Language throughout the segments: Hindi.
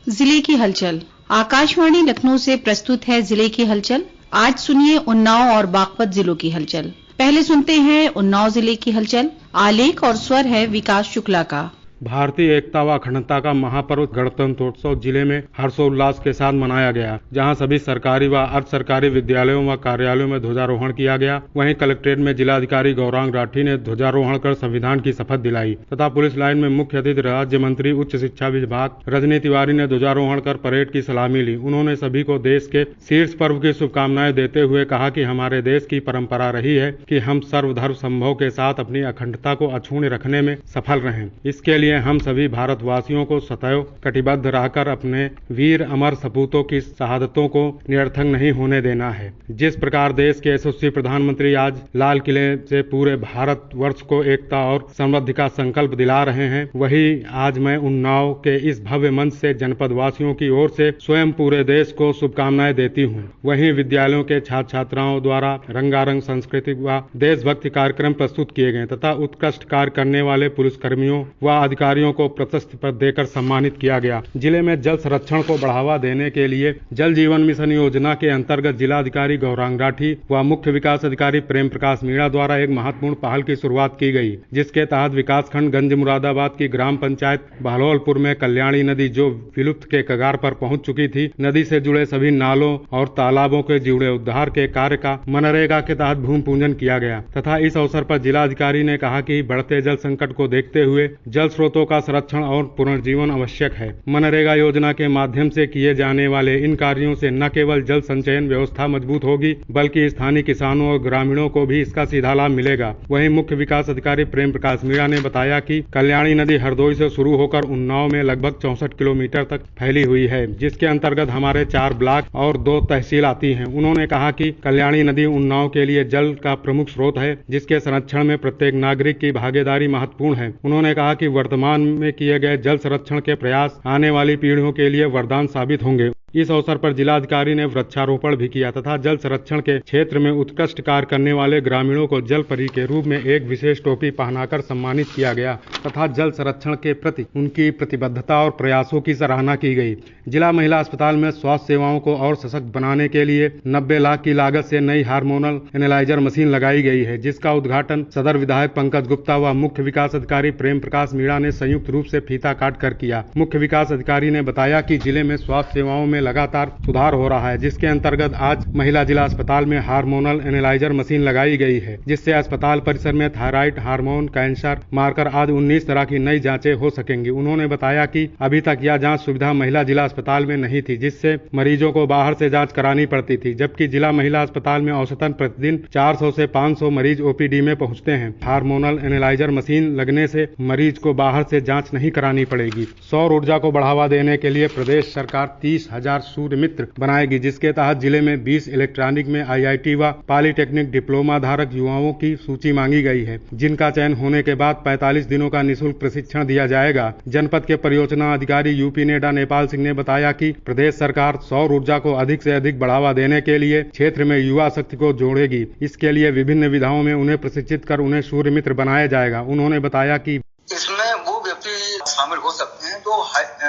जिले की हलचल। आकाशवाणी लखनऊ से प्रस्तुत है जिले की हलचल। आज सुनिए उन्नाव और बागपत जिलों की हलचल। पहले सुनते हैं उन्नाव जिले की हलचल। आलेख और स्वर है विकास शुक्ला का। भारतीय एकता व अखंडता का महापर्व गणतंत्रोत्सव जिले में हर्षोल्लास के साथ मनाया गया, जहां सभी सरकारी व अर्ध सरकारी विद्यालयों व कार्यालयों में ध्वजारोहण किया गया। वहीं कलेक्ट्रेट में जिलाधिकारी गौरांग राठी ने ध्वजारोहण कर संविधान की शपथ दिलाई तथा पुलिस लाइन में मुख्य अतिथि राज्य मंत्री उच्च शिक्षा विभाग रजनी तिवारी ने ध्वजारोहण कर परेड की सलामी ली। उन्होंने सभी को देश के शीर्ष पर्व की शुभकामनाएं देते हुए कहा कि हमारे देश की परंपरा रही है कि हम सर्वधर्म समभाव के साथ अपनी अखंडता को अक्षुण्ण रखने में सफल रहें। इसके लिए हम सभी भारतवासियों को सदैव कटिबद्ध रहकर अपने वीर अमर सपूतों की शहादतों को निरर्थक नहीं होने देना है। जिस प्रकार देश के यशस्वी प्रधानमंत्री आज लाल किले से पूरे भारत वर्ष को एकता और समृद्धि का संकल्प दिला रहे हैं, वही आज मैं उन्नाव के इस भव्य मंच से जनपद वासियों की ओर से स्वयं पूरे देश को शुभकामनाएं देती हूँ। वहीं विद्यालयों के छात्र छात्राओं द्वारा रंगारंग सांस्कृतिक व देशभक्ति कार्यक्रम प्रस्तुत किए गए तथा उत्कृष्ट कार्य करने वाले पुलिसकर्मियों व अधिकारियों को प्रशस्ति पत्र देकर सम्मानित किया गया। जिले में जल संरक्षण को बढ़ावा देने के लिए जल जीवन मिशन योजना के अंतर्गत जिलाधिकारी गौरांग राठी व मुख्य विकास अधिकारी प्रेम प्रकाश मीणा द्वारा एक महत्वपूर्ण पहल की शुरुआत की गई, जिसके तहत विकासखंड गंज मुरादाबाद की ग्राम पंचायत बहलोलपुर में कल्याणी नदी, जो विलुप्त के कगार पर पहुंच चुकी थी, नदी से जुड़े सभी नालों और तालाबों के जुड़े उद्धार के कार्य का मनरेगा के तहत भूमि पूजन किया गया तथा इस अवसर पर जिलाधिकारी ने कहा कि बढ़ते जल संकट को देखते हुए जल स्रोतों का संरक्षण और पुनर्जीवन आवश्यक है। मनरेगा योजना के माध्यम से किए जाने वाले इन कार्यों से न केवल जल संचयन व्यवस्था मजबूत होगी, बल्कि स्थानीय किसानों और ग्रामीणों को भी इसका सीधा लाभ मिलेगा। वहीं मुख्य विकास अधिकारी प्रेम प्रकाश मीणा ने बताया कि कल्याणी नदी हरदोई से शुरू होकर उन्नाव में लगभग 64 किलोमीटर तक फैली हुई है, जिसके अंतर्गत हमारे 4 ब्लॉक और 2 तहसील आती हैं। उन्होंने कहा कि कल्याणी नदी उन्नाव के लिए जल का प्रमुख स्रोत है, जिसके संरक्षण में प्रत्येक नागरिक की भागीदारी महत्वपूर्ण है। उन्होंने कहा कि वर्तमान में किए गए जल संरक्षण के प्रयास आने वाली पीढ़ियों के लिए वरदान साबित होंगे। इस अवसर पर जिलाधिकारी ने वृक्षारोपण भी किया तथा जल संरक्षण के क्षेत्र में उत्कृष्ट कार्य करने वाले ग्रामीणों को जल परी के रूप में एक विशेष टोपी पहनाकर सम्मानित किया गया तथा जल संरक्षण के प्रति उनकी प्रतिबद्धता और प्रयासों की सराहना की गई। जिला महिला अस्पताल में स्वास्थ्य सेवाओं को और सशक्त बनाने के लिए 90 लाख की लागत से नई हार्मोनल एनालाइजर मशीन लगाई गई है, जिसका उद्घाटन सदर विधायक पंकज गुप्ता व मुख्य विकास अधिकारी प्रेम प्रकाश मीणा ने संयुक्त रूप से फीता काट कर किया। मुख्य विकास अधिकारी ने बताया कि जिले में स्वास्थ्य सेवाओं में लगातार सुधार हो रहा है, जिसके अंतर्गत आज महिला जिला अस्पताल में हार्मोनल एनालाइजर मशीन लगाई गई है, जिससे अस्पताल परिसर में थायराइड, हार्मोन, कैंसर, मार्कर आदि 19 तरह की नई जांचें हो सकेंगी। उन्होंने बताया कि अभी तक यह जांच सुविधा महिला जिला अस्पताल में नहीं थी, जिससे मरीजों को बाहर से जांच करानी पड़ती थी, जबकि जिला महिला अस्पताल में औसतन प्रतिदिन 400 से 500 मरीज ओपीडी में पहुंचते हैं। हार्मोनल एनालाइजर मशीन लगने से मरीज को बाहर से जांच नहीं करानी पड़ेगी। सौर ऊर्जा को बढ़ावा देने के लिए प्रदेश सरकार 30,000 सूर्य मित्र बनाएगी, जिसके तहत जिले में 20 इलेक्ट्रॉनिक में IIT व पॉलिटेक्निक डिप्लोमा धारक युवाओं की सूची मांगी गई है, जिनका चयन होने के बाद 45 दिनों का निःशुल्क प्रशिक्षण दिया जाएगा। जनपद के परियोजना अधिकारी यूपी नेडा नेपाल सिंह ने बताया कि प्रदेश सरकार सौर ऊर्जा को अधिक से अधिक बढ़ावा देने के लिए क्षेत्र में युवा शक्ति को जोड़ेगी। इसके लिए विभिन्न विधाओं में उन्हें प्रशिक्षित कर उन्हें सूर्य मित्र बनाया जाएगा। उन्होंने बताया कि इसमें वो व्यक्ति शामिल हो सकते हैं जो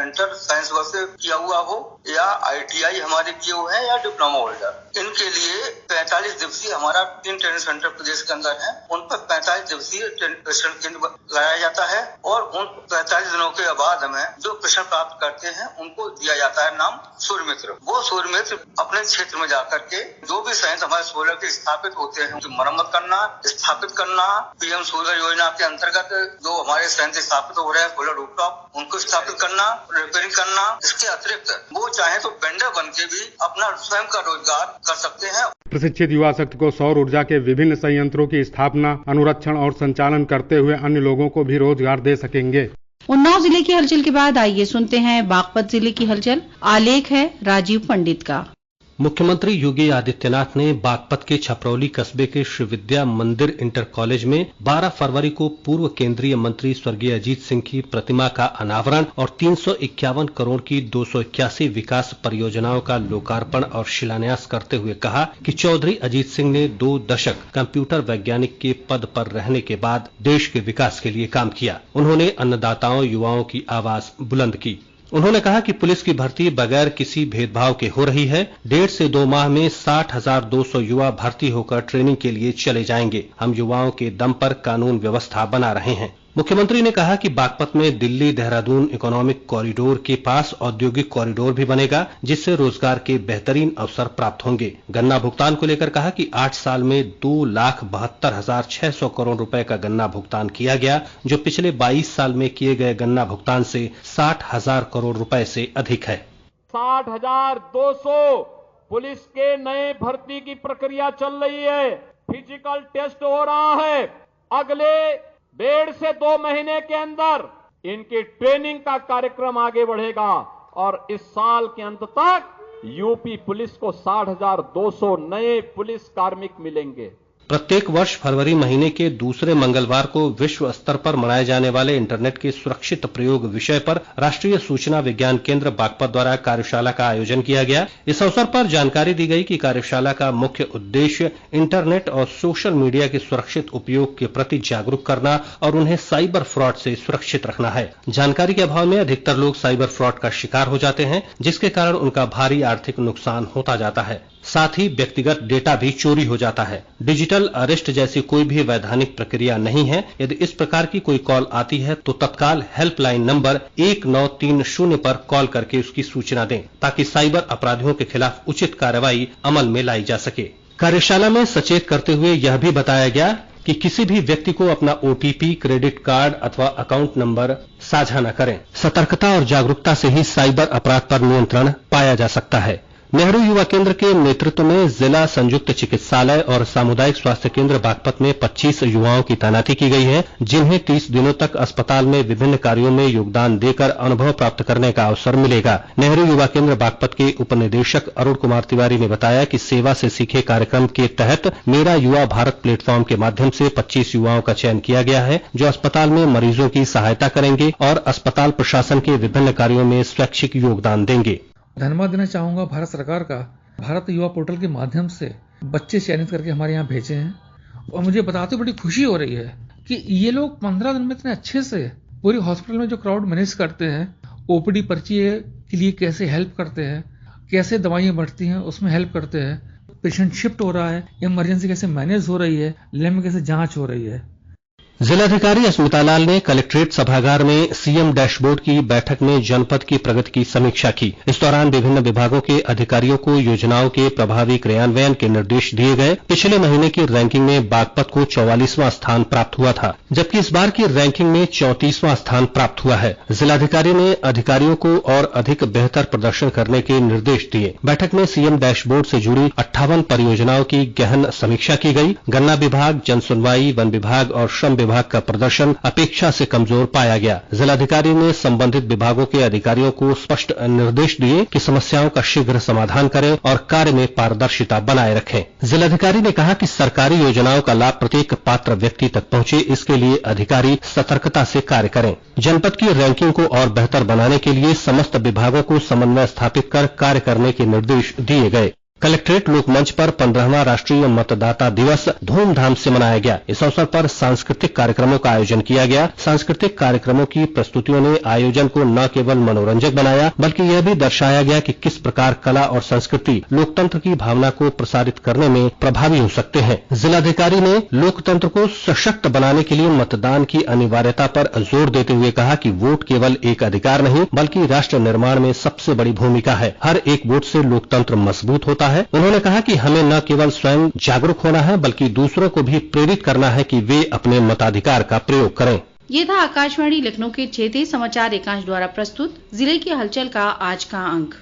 इंटर साइंस वर्ग से किया हुआ हो या ITI हमारे किए हुए हैं या डिप्लोमा होल्डर। इनके लिए 45 दिवसीय हमारा 3 ट्रेनिंग सेंटर प्रदेश के अंदर है, उन पर 45 दिवसीय प्रशिक्षण केंद्र लगाया जाता है और उन 45 दिनों के बाद हमें जो प्रशिक्षण प्राप्त करते हैं उनको दिया जाता है नाम सूर्य मित्र। वो सूर्य मित्र अपने क्षेत्र में जाकर के जो भी संयंत्र हमारे सोलर के स्थापित होते हैं उनकी मरम्मत करना, स्थापित करना, PM सूर्य योजना के अंतर्गत जो हमारे संयंत्र स्थापित हो रहे हैं सोलर रूफटॉप, उनको स्थापित करना, रिपेयरिंग करना। इसके अतिरिक्त वो चाहे तो वेंडर बन के भी अपना स्वयं का रोजगार कर सकते हैं। प्रशिक्षित युवा शक्ति को सौर ऊर्जा के विभिन्न संयंत्रों की स्थापना, अनुरक्षण और संचालन करते हुए अन्य लोगों को भी रोजगार दे सकेंगे। उन्नाव जिले की हलचल के बाद आइए सुनते हैं बागपत जिले की हलचल। आलेख है राजीव पंडित का। मुख्यमंत्री योगी आदित्यनाथ ने बागपत के छपरौली कस्बे के श्री विद्या मंदिर इंटर कॉलेज में 12 फरवरी को पूर्व केंद्रीय मंत्री स्वर्गीय अजीत सिंह की प्रतिमा का अनावरण और 351 करोड़ की 281 विकास परियोजनाओं का लोकार्पण और शिलान्यास करते हुए कहा कि चौधरी अजीत सिंह ने 2 दशक कंप्यूटर वैज्ञानिक के पद पर रहने के बाद देश के विकास के लिए काम किया। उन्होंने अन्नदाताओं, युवाओं की आवाज बुलंद की। उन्होंने कहा कि पुलिस की भर्ती बगैर किसी भेदभाव के हो रही है। 1.5 से 2 माह में 60,200 युवा भर्ती होकर ट्रेनिंग के लिए चले जाएंगे। हम युवाओं के दम पर कानून व्यवस्था बना रहे हैं। मुख्यमंत्री ने कहा कि बागपत में दिल्ली देहरादून इकोनॉमिक कॉरिडोर के पास औद्योगिक कॉरिडोर भी बनेगा, जिससे रोजगार के बेहतरीन अवसर प्राप्त होंगे। गन्ना भुगतान को लेकर कहा कि 8 साल में 2,72,600 करोड़ रुपए का गन्ना भुगतान किया गया, जो पिछले 22 साल में किए गए गन्ना भुगतान से 60,000 करोड़ रुपए से अधिक है। 60,200 पुलिस के नए भर्ती की प्रक्रिया चल रही है। फिजिकल टेस्ट हो रहा है। अगले 1.5 से 2 महीने के अंदर इनकी ट्रेनिंग का कार्यक्रम आगे बढ़ेगा और इस साल के अंत तक यूपी पुलिस को 60,200 नए पुलिस कार्मिक मिलेंगे। प्रत्येक वर्ष फरवरी महीने के दूसरे मंगलवार को विश्व स्तर पर मनाए जाने वाले इंटरनेट के सुरक्षित प्रयोग विषय पर राष्ट्रीय सूचना विज्ञान केंद्र बागपत द्वारा कार्यशाला का आयोजन किया गया। इस अवसर पर जानकारी दी गई कि कार्यशाला का मुख्य उद्देश्य इंटरनेट और सोशल मीडिया के सुरक्षित उपयोग के प्रति जागरूक करना और उन्हें साइबर फ्रॉड से सुरक्षित रखना है। जानकारी के अभाव में अधिकतर लोग साइबर फ्रॉड का शिकार हो जाते हैं, जिसके कारण उनका भारी आर्थिक नुकसान होता जाता है। साथ ही व्यक्तिगत डेटा भी चोरी हो जाता है। डिजिटल अरेस्ट जैसी कोई भी वैधानिक प्रक्रिया नहीं है। यदि इस प्रकार की कोई कॉल आती है तो तत्काल हेल्पलाइन नंबर 1930 पर कॉल करके उसकी सूचना दें, ताकि साइबर अपराधियों के खिलाफ उचित कार्रवाई अमल में लाई जा सके। कार्यशाला में सचेत करते हुए यह भी बताया गया कि किसी भी व्यक्ति को अपना OTP, क्रेडिट कार्ड अथवा अकाउंट नंबर साझा न करें। सतर्कता और जागरूकता से ही साइबर अपराध पर नियंत्रण पाया जा सकता है। नेहरू युवा केंद्र के नेतृत्व में जिला संयुक्त चिकित्सालय और सामुदायिक स्वास्थ्य केंद्र बागपत में 25 युवाओं की तैनाती की गई है, जिन्हें 30 दिनों तक अस्पताल में विभिन्न कार्यों में योगदान देकर अनुभव प्राप्त करने का अवसर मिलेगा। नेहरू युवा केंद्र बागपत के उपनिदेशक अरुण कुमार तिवारी ने बताया कि सेवा से सीखे कार्यक्रम के तहत मेरा युवा भारत प्लेटफॉर्म के माध्यम से 25 युवाओं का चयन किया गया है, जो अस्पताल में मरीजों की सहायता करेंगे और अस्पताल प्रशासन के विभिन्न कार्यों में स्वैच्छिक योगदान देंगे। धन्यवाद देना चाहूंगा भारत सरकार का। भारत युवा पोर्टल के माध्यम से बच्चे चयनित करके हमारे यहाँ भेजे हैं और मुझे बताते बड़ी खुशी हो रही है कि ये लोग 15 दिन में इतने अच्छे से पूरी हॉस्पिटल में जो क्राउड मैनेज करते हैं, OPD पर्ची के लिए कैसे हेल्प करते हैं, कैसे दवाइयाँ बढ़ती हैं उसमें हेल्प करते हैं, पेशेंट शिफ्ट हो रहा है, इमरजेंसी कैसे मैनेज हो रही है, लैब में कैसे जांच हो रही है। जिलाधिकारी अस्मिता लाल ने कलेक्ट्रेट सभागार में CM डैशबोर्ड की बैठक में जनपद की प्रगति की समीक्षा की। इस दौरान विभिन्न विभागों के अधिकारियों को योजनाओं के प्रभावी क्रियान्वयन के निर्देश दिए गए। पिछले महीने की रैंकिंग में बागपत को 44वां स्थान प्राप्त हुआ था, जबकि इस बार की रैंकिंग में 34वां स्थान प्राप्त हुआ है। जिलाधिकारी ने अधिकारियों को और अधिक बेहतर प्रदर्शन करने के निर्देश दिए। बैठक में CM डैशबोर्ड से जुड़ी 58 परियोजनाओं की गहन समीक्षा की गई। गन्ना विभाग, जन सुनवाई, वन विभाग और श्रम विभाग का प्रदर्शन अपेक्षा से कमजोर पाया गया। जिलाधिकारी ने संबंधित विभागों के अधिकारियों को स्पष्ट निर्देश दिए कि समस्याओं का शीघ्र समाधान करें और कार्य में पारदर्शिता बनाए रखें। जिलाधिकारी ने कहा कि सरकारी योजनाओं का लाभ प्रत्येक पात्र व्यक्ति तक पहुंचे, इसके लिए अधिकारी सतर्कता से कार्य करें। जनपद की रैंकिंग को और बेहतर बनाने के लिए समस्त विभागों को समन्वय स्थापित कर कार्य करने के निर्देश दिए गए। कलेक्ट्रेट लोकमंच पर 15वां राष्ट्रीय मतदाता दिवस धूमधाम से मनाया गया। इस अवसर पर सांस्कृतिक कार्यक्रमों का आयोजन किया गया। सांस्कृतिक कार्यक्रमों की प्रस्तुतियों ने आयोजन को न केवल मनोरंजक बनाया, बल्कि यह भी दर्शाया गया कि किस प्रकार कला और संस्कृति लोकतंत्र की भावना को प्रसारित करने में प्रभावी हो सकते हैं। जिलाधिकारी ने लोकतंत्र को सशक्त बनाने के लिए मतदान की अनिवार्यता पर जोर देते हुए कहा कि वोट केवल एक अधिकार नहीं, बल्कि राष्ट्र निर्माण में सबसे बड़ी भूमिका है। हर एक वोट से लोकतंत्र मजबूत होता है। उन्होंने कहा कि हमें न केवल स्वयं जागरूक होना है, बल्कि दूसरों को भी प्रेरित करना है कि वे अपने मताधिकार का प्रयोग करें। ये था आकाशवाणी लखनऊ के क्षेत्रीय समाचार एकांश द्वारा प्रस्तुत जिले की हलचल का आज का अंक।